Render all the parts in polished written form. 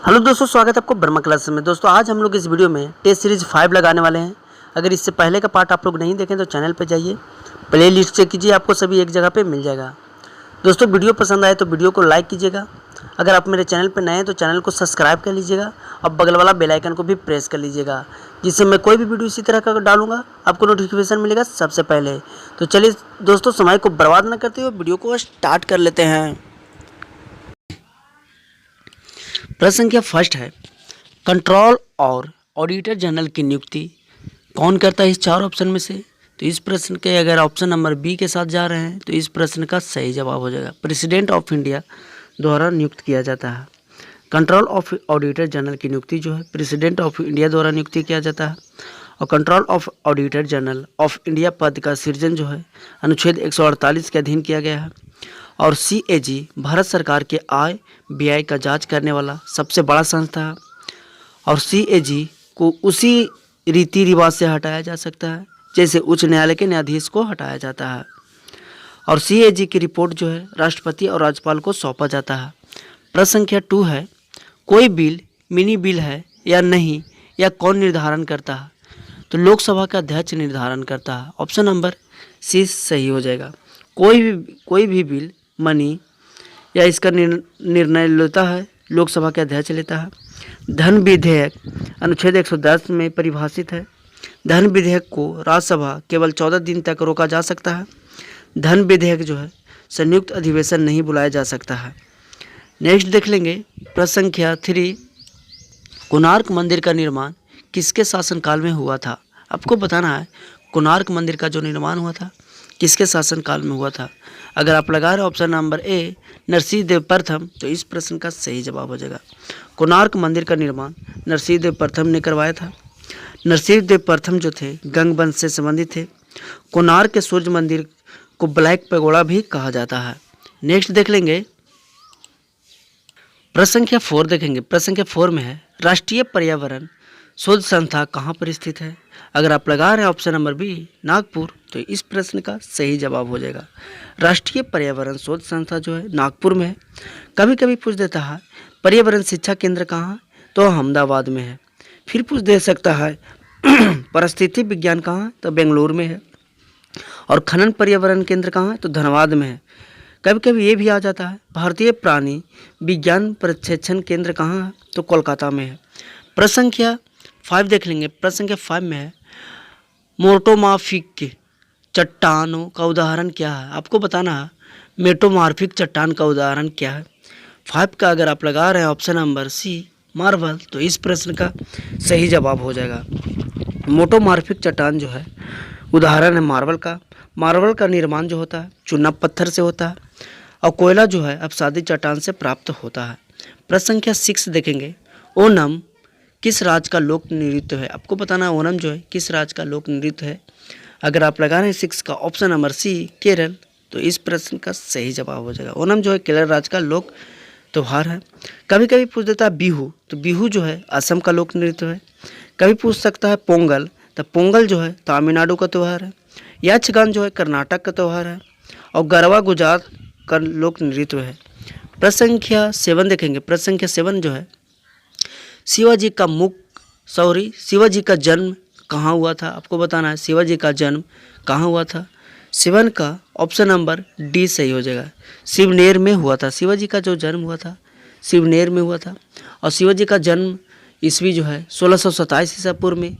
Hello दोस्तों, स्वागत है आपको ब्रह्मा क्लासेस में। दोस्तों आज हम लोग इस वीडियो में टेस्ट सीरीज 5 लगाने वाले हैं। अगर इससे पहले का पार्ट आप लोग नहीं देखें तो चैनल पर जाइए, प्ले लिस्ट चेक कीजिए, आपको सभी एक जगह पे मिल जाएगा। दोस्तों वीडियो पसंद आए तो वीडियो को लाइक कीजिएगा। अगर आप मेरे चैनल पर नए हैं तो चैनल को सब्सक्राइब कर लीजिएगा और बगल वाला बेल आइकन को भी प्रेस कर लीजिएगा, जिससे मैं कोई भी वीडियो इसी तरह का डालूंगा आपको नोटिफिकेशन मिलेगा सबसे पहले। तो चलिए दोस्तों, समय को बर्बाद न करते हुए वीडियो को स्टार्ट कर लेते हैं। प्रश्न संख्या फर्स्ट है, कंट्रोल और ऑडिटर जनरल की नियुक्ति कौन करता है इस चार ऑप्शन में से? तो इस प्रश्न के अगर ऑप्शन नंबर बी के साथ जा रहे हैं तो इस प्रश्न का सही जवाब हो जाएगा, प्रेसिडेंट ऑफ इंडिया द्वारा नियुक्त किया जाता है। कंट्रोल ऑफ ऑडिटर जनरल की नियुक्ति जो है प्रेसिडेंट ऑफ इंडिया द्वारा नियुक्ति किया जाता है। और control of auditor general of India पद का सृजन जो है अनुच्छेद 148 के अधीन किया गया है। और CAG भारत सरकार के आय व्यय का जांच करने वाला सबसे बड़ा संस्था है। और CAG को उसी रीति रिवाज से हटाया जा सकता है जैसे उच्च न्यायालय के न्यायाधीश को हटाया जाता है। और CAG की रिपोर्ट जो है राष्ट्रपति और राज्यपाल को सौंपा जाता है। प्रश्न संख्या 2 है, कोई बिल मिनी बिल है या नहीं, या कौन निर्धारण करता है? तो लोकसभा का अध्यक्ष निर्धारण करता है। ऑप्शन नंबर सी सही हो जाएगा। कोई भी बिल मनी या इसका निर्णय लेता है लोकसभा के अध्यक्ष लेता है। धन विधेयक अनुच्छेद 110 में परिभाषित है। धन विधेयक को राज्यसभा केवल 14 दिन तक रोका जा सकता है। धन विधेयक जो है संयुक्त अधिवेशन नहीं बुलाया जा सकता है। नेक्स्ट देख लेंगे प्रश्न संख्या 3, कोणार्क मंदिर का निर्माण किसके शासनकाल में हुआ था? आपको बताना है कोणार्क मंदिर का जो निर्माण हुआ था किसके शासनकाल में हुआ था। अगर आप लगा रहे option number A Narsingh Dev प्रथम तो इस प्रश्न का सही जवाब हो जाएगा। कोणार्क मंदिर का निर्माण नरसिंह देव प्रथम ने करवाया था। नरसिंह देव प्रथम जो थे गंग वंश से संबंधित थे। कोणार्क के सूर्य मंदिर को ब्लैक पैगोडा भी कहा जाता है। नेक्स्ट देख लेंगे प्रश्न संख्या 4 देखेंगे। प्रश्न संख्या 4 में है, राष्ट्रीय पर्यावरण शोध संस्था कहाँ पर स्थित है? अगर आप लगा रहे हैं ऑप्शन नंबर बी नागपुर तो इस प्रश्न का सही जवाब हो जाएगा। राष्ट्रीय पर्यावरण शोध संस्था जो है नागपुर में है। कभी कभी पूछ देता है पर्यावरण शिक्षा केंद्र कहाँ है, तो अहमदाबाद में है। फिर पूछ दे सकता है परिस्थिति विज्ञान कहाँ है, तो बेंगलुरु में है। और खनन पर्यावरण केंद्र कहाँ है, तो धनबाद में है। कभी कभी ये भी आ जाता है भारतीय प्राणी विज्ञान प्रशिक्षण केंद्र कहाँ है, तो कोलकाता में है। प्रश्न संख्या 5 देख लेंगे। प्रश्न संख्या 5 में है, मेटोमार्फिक चट्टानों का उदाहरण क्या है? आपको बताना है मेटोमार्फिक चट्टान का उदाहरण क्या है। 5 का अगर आप लगा रहे हैं ऑप्शन नंबर सी मार्बल तो इस प्रश्न का सही जवाब हो जाएगा। मेटोमार्फिक चट्टान जो है उदाहरण है मार्बल का। मार्बल का निर्माण जो होता है चूना पत्थर से होता है और कोयला जो है अपसादी चट्टान से प्राप्त होता है। प्रश्न संख्या 6 देखेंगे, ओणम किस राज्य का लोक नृत्य है? आपको बताना है ओणम जो है किस राज्य का लोक नृत्य है। अगर आप लगा रहे हैं 6 का ऑप्शन नंबर सी केरल तो इस प्रश्न का सही जवाब हो जाएगा। ओणम जो है केरल राज्य का लोक त्यौहार है। कभी कभी पूछ देता है बिहू, तो बिहू जो है असम का लोक नृत्य है। कभी पूछ सकता है पोंगल, तो पोंगल जो है तमिलनाडु का त्यौहार है। यक्षगान जो है कर्नाटक का त्यौहार है। और गरबा गुजरात का लोक नृत्य है। प्रश्न संख्या 7 देखेंगे। प्रश्न संख्या 7 जो है, शिवाजी का जन्म कहाँ हुआ था? आपको बताना है शिवाजी का जन्म कहाँ हुआ था। 7 का ऑप्शन नंबर डी सही हो जाएगा, शिवनेर में हुआ था। शिवाजी का जो जन्म हुआ था शिवनेर में हुआ था। और शिवाजी का जन्म ईस्वी जो है 1627 ईसा पूर्व में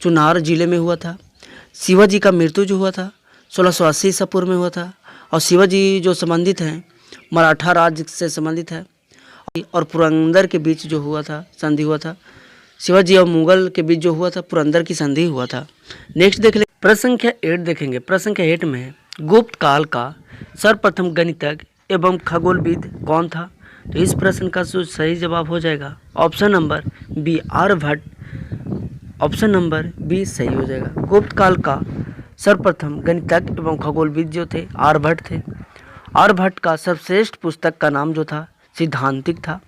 चुनार जिले में हुआ था। शिवाजी का मृत्यु जो हुआ था 1680 ईसा पूर्व में हुआ था। और शिवाजी जो संबंधित हैं मराठा राज्य से संबंधित है। और पुरंदर के बीच जो हुआ था संधि हुआ था। शिवाजी और मुगल के बीच जो हुआ था पुरंदर की संधि हुआ था। नेक्स्ट देख ले प्रश्न संख्या 8 देखेंगे। प्रश्न संख्या 8 में है, गुप्त काल का सर्वप्रथम गणितज्ञ एवं खगोलविद कौन था? तो इस प्रश्न का सही जवाब हो जाएगा option number B Aryabhata. Option number B सही हो जाएगा। गुप्त काल का सर्वप्रथम गणितज्ञ एवं खगोलविद जो थे आर्यभट्ट थे। आर्यभट्ट का सर्वश्रेष्ठ पुस्तक का नाम जो था सिद्धांतिक था।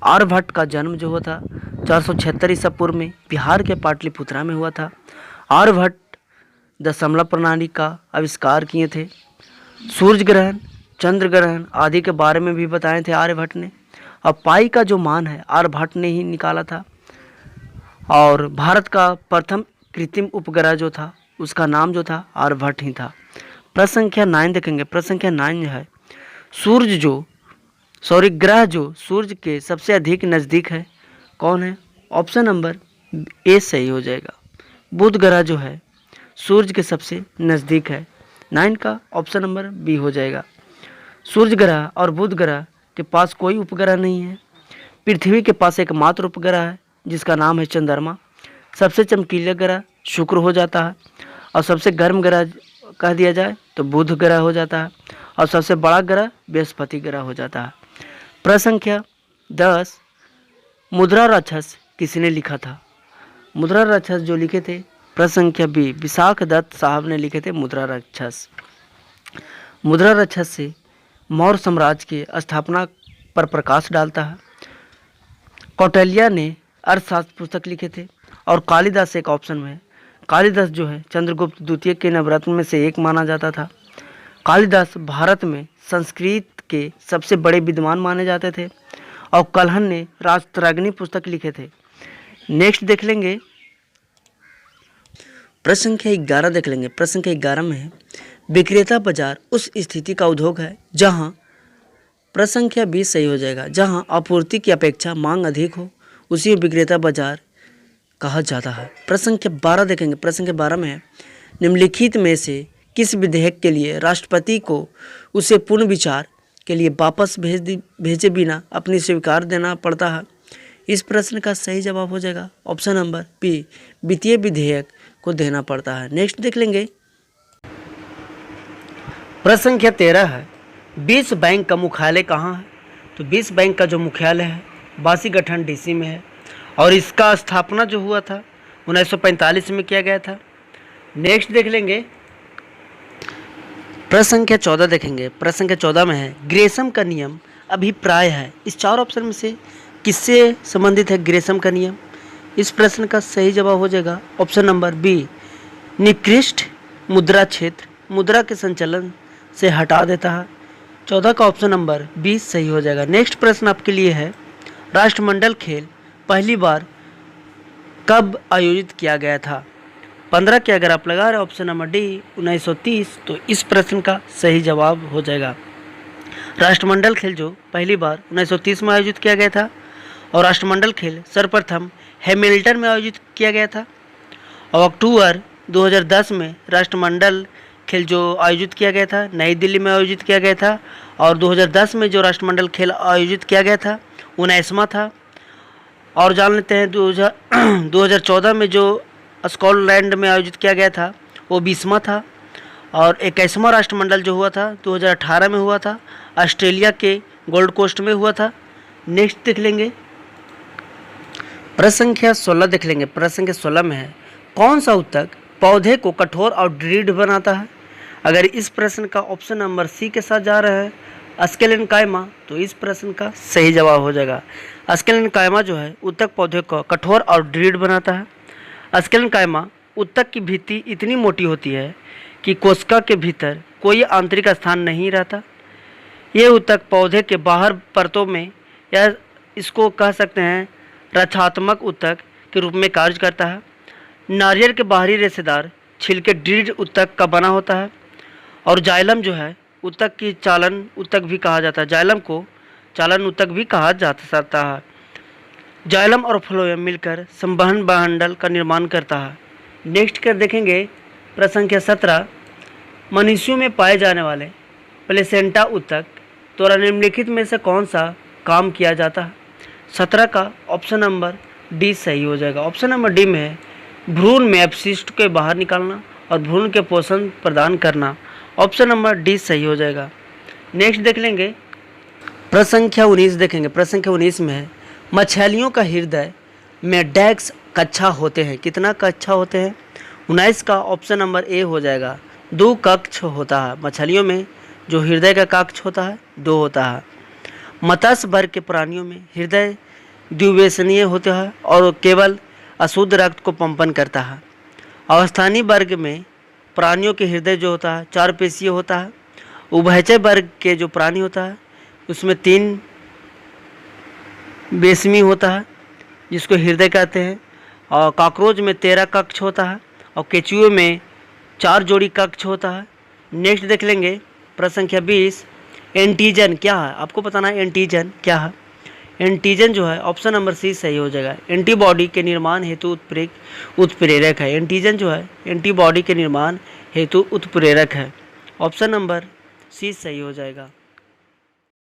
आर्यभट्ट का जन्म जो हुआ था 476 ईसा पूर्व में बिहार के पाटलिपुत्रा में हुआ था। आर्यभट्ट दशमलव प्रणाली का आविष्कार किए थे। सूर्य ग्रहण, चंद्र ग्रहण आदि के बारे में भी बताए थे आर्यभट्ट ने। अब पाई का जो मान है आर्यभट्ट ने ही निकाला था। और भारत का प्रथम कृत्रिम उपग्रह जो था उसका नाम जो था आर्यभट्ट ही था। प्रश्न संख्या 9 देखेंगे। प्रश्न संख्या 9 जो है, सूर्य जो ग्रह जो सूर्य के सबसे अधिक नज़दीक है कौन है? ऑप्शन नंबर ए सही हो जाएगा। बुध ग्रह जो है सूर्य के सबसे नज़दीक है। 9 का ऑप्शन नंबर बी हो जाएगा। सूर्य ग्रह और बुध ग्रह के पास कोई उपग्रह नहीं है। पृथ्वी के पास एकमात्र उपग्रह है जिसका नाम है चंद्रमा। सबसे चमकीला ग्रह शुक्र हो जाता है और सबसे गर्म ग्रह कह दिया जाए तो बुध ग्रह हो जाता है और सबसे बड़ा ग्रह बृहस्पति ग्रह हो जाता है। प्रश्न संख्या 10, मुद्रा राक्षस किसने लिखा था? मुद्रा राक्षस जो लिखे थे, प्रश्न संख्या बी, विशाख दत्त साहब ने लिखे थे मुद्रा राक्षस। मुद्रा राक्षस से मौर्य साम्राज्य की स्थापना पर प्रकाश डालता है। कौटिल्य ने अर्थशास्त्र पुस्तक लिखे थे और कालिदास एक ऑप्शन में है। कालिदास जो है चंद्रगुप्त द्वितीय के नवरत्न में से एक माना जाता था। कालिदास भारत में संस्कृत के सबसे बड़े विद्वान माने जाते थे और कल्हण ने राजतरंगिणी पुस्तक लिखे थे। नेक्स्ट देख लेंगे प्रश्न संख्या 11 देख लेंगे। प्रश्न संख्या 11 में है, विक्रेता बाजार उस स्थिति का उद्योग है जहां, प्रश्न संख्या 20 सही हो जाएगा, जहां आपूर्ति की अपेक्षा मांग अधिक हो, उसी विक्रेता बाजार कहा जाता है। प्रश्न संख्या 12 देखेंगे। प्रश्न संख्या 12 में है, निम्नलिखित में से किस विधेयक के लिए राष्ट्रपति को उसे पुनः विचार के लिए वापस भेजे बिना अपनी स्वीकार देना पड़ता है? इस प्रश्न का सही जवाब हो जाएगा ऑप्शन नंबर बी, वित्तीय विधेयक को देना पड़ता है। नेक्स्ट देख लेंगे। प्रश्न संख्या 13 है, विश्व बैंक का मुख्यालय कहाँ है? तो विश्व बैंक का जो मुख्यालय है वाशिंगटन डीसी में है और इसका स्थापना जो हुआ था 1945 में किया गया था। नेक्स्ट देख लेंगे। प्रश्न संख्या 14 देखेंगे। प्रश्न संख्या 14 में है, ग्रेसम का नियम अभिप्राय है। इस 4 ऑप्शन में से किससे संबंधित है ग्रेसम का नियम? इस प्रश्न का सही जवाब हो जाएगा ऑप्शन नंबर बी, निकृष्ट मुद्रा क्षेत्र मुद्रा के संचलन से हटा देता है। 14 का ऑप्शन नंबर 20 सही हो जाएगा। नेक्स्ट प्रश्न आपके लिए है, राष्ट्रमंडल खेल पहली बार कब आयोजित किया गया था? 15 के अगर आप लगा रहे ऑप्शन नंबर डी 1930 तो इस प्रश्न का सही जवाब हो जाएगा। राष्ट्रमंडल खेल जो पहली बार 1930 में आयोजित किया गया था और राष्ट्रमंडल खेल सर्वप्रथम हैमिल्टन में आयोजित किया गया था और अक्टूबर 2010 में राष्ट्रमंडल खेल जो आयोजित किया गया था नई दिल्ली में आयोजित किया गया था और 2010 में जो राष्ट्रमंडल खेल आयोजित किया गया था 19वां था। और जान लेते हैं 2014 में जो स्कॉटलैंड में आयोजित किया गया था वो 20वां था और 21वां राष्ट्रमंडल जो हुआ था 2018 में हुआ था, ऑस्ट्रेलिया के गोल्ड कोस्ट में हुआ था। नेक्स्ट देख लेंगे। प्रश्न संख्या 16 देख लेंगे। प्रश्न संख्या 16 में है, कौन सा ऊतक पौधे को कठोर और दृढ़ बनाता है? अगर इस प्रश्न का ऑप्शन नंबर सी के साथ जा रहा है स्केलेनकाइमा तो इस प्रश्न का सही जवाब हो जाएगा। स्केलेनकाइमा जो है ऊतक पौधे को कठोर और दृढ़ बनाता है। स्केलेनकाइमा ऊतक की भित्ति इतनी मोटी होती है कि कोशिका के भीतर कोई आंतरिक स्थान नहीं रहता। ये ऊतक पौधे के बाहर परतों में या इसको कह सकते हैं रक्षात्मक ऊतक के रूप में कार्य करता है। नारियल के बाहरी रेशेदार छिलके दृढ़ ऊतक का बना होता है और जाइलम जो है ऊतक की चालन ऊतक भी कहा जाता है। जाइलम को चालन ऊतक भी कहा जा सकता है। जाइलम और फ्लोएम मिलकर संवहन बंडल का निर्माण करता है। नेक्स्ट कर देखेंगे प्रश्न संख्या 17, मनुष्यों में पाए जाने वाले प्लेसेंटा ऊतक द्वारा निम्नलिखित में से कौन सा काम किया जाता है? 17 का ऑप्शन नंबर डी सही हो जाएगा। ऑप्शन नंबर डी में है भ्रूण में अपशिष्ट के बाहर निकालना और भ्रूण के पोषण प्रदान करना। ऑप्शन नंबर डी सही हो जाएगा। नेक्स्ट देख लेंगे। प्रश्न संख्या 19 देखेंगे। प्रश्न संख्या 19 में है, मछलियों का हृदय में डैक्स कक्षा होते हैं, कितना कक्षा होते हैं? 19 का ऑप्शन नंबर ए हो जाएगा, 2 कक्ष होता है। मछलियों में जो हृदय का कक्ष होता है 2 होता है। मत्स्य वर्ग के प्राणियों में हृदय द्विवेशनीय होता है और केवल अशुद्ध रक्त को पंपन करता है। अवस्थानी वर्ग में प्राणियों के हृदय जो होता है 4 पेशीय होता है। उभयचर वर्ग के जो प्राणी होता है उसमें 3 बेसमी होता है जिसको हृदय कहते हैं, और कॉकरोच में 13 कक्ष होता है, और केचुए में 4 जोड़ी कक्ष होता है। नेक्स्ट देख लेंगे प्रश्न संख्या 20, एंटीजन क्या है, आपको बताना है एंटीजन क्या है। एंटीजन जो है ऑप्शन नंबर सी सही हो जाएगा, एंटीबॉडी के निर्माण हेतु उत्प्रेरक है। एंटीजन जो है एंटीबॉडी के निर्माण हेतु उत्प्रेरक है, ऑप्शन नंबर सी सही हो जाएगा।